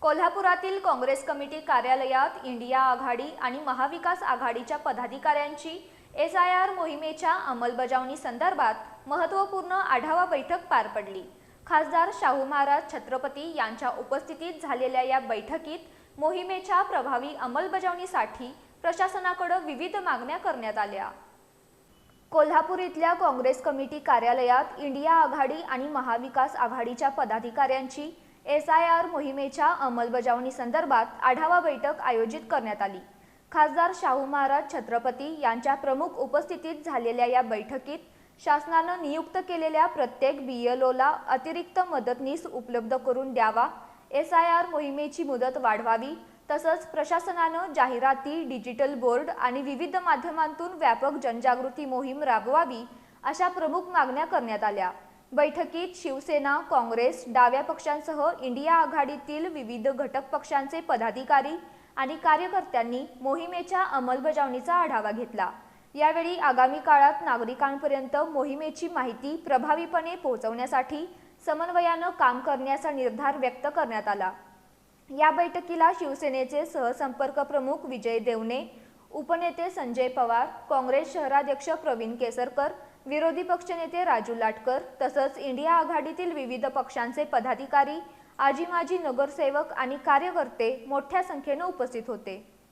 कोल्हापुरातील काँग्रेस कमिटी कार्यालयात इंडिया आघाडी आणि महाविकास आघाडीच्या पदाधिकाऱ्यांची SIR मोहिमेच्या अंमलबजावणी संदर्भात महत्त्वपूर्ण आढावा बैठक पार पडली। खासदार शाहू महाराज छत्रपती यांच्या उपस्थितीत झालेल्या या बैठकीत मोहिमेच्या प्रभावी अंमलबजावणीसाठी प्रशासनाकडे विविध मागण्या करण्यात आल्या। कोल्हापूर इथल्या काँग्रेस कमिटी कार्यालयात इंडिया आघाडी आणि महाविकास आघाडीच्या पदाधिकाऱ्यांची SIR मोहिमेच्या अंमलबजावणी संदर्भात आढावा बैठक आयोजित करण्यात आली। खासदार शाहू महाराज छत्रपती यांच्या प्रमुख उपस्थितीत झालेल्या या बैठकीत शासनाने नियुक्त केलेल्या प्रत्येक BLOला अतिरिक्त मदतनीस उपलब्ध करून द्यावा, SIR मोहिमेची मुदत वाढवावी, तसंच प्रशासनाने जाहिराती, डिजिटल बोर्ड आणि विविध माध्यमांतून व्यापक जनजागृती मोहीम राबवावी अशा प्रमुख मागण्या करण्यात आल्या। बैठकीत शिवसेना, काँग्रेस, डाव्या पक्षांसह इंडिया आघाडीतील विविध घटक पक्षांचे पदाधिकारी आणि कार्यकर्त्यांनी मोहिमेच्या अंमलबजावणीचा आढावा घेतला। यावेळी आगामी काळात नागरिकांपर्यंत मोहिमेची माहिती प्रभावीपणे पोहोचवण्यासाठी समन्वयाने काम करण्याचा निर्धार व्यक्त करण्यात आला। या बैठकीला शिवसेनेचे सहसंपर्क प्रमुख विजय देवणे, उपनेते संजय पवार, काँग्रेस शहराध्यक्ष प्रवीण केसरकर, विरोधी पक्षनेते राजू लाटकर तसंच इंडिया आघाडीतील विविध पक्षांचे पदाधिकारी, आजी माजी नगरसेवक आणि कार्यकर्ते मोठ्या संख्येने उपस्थित होते।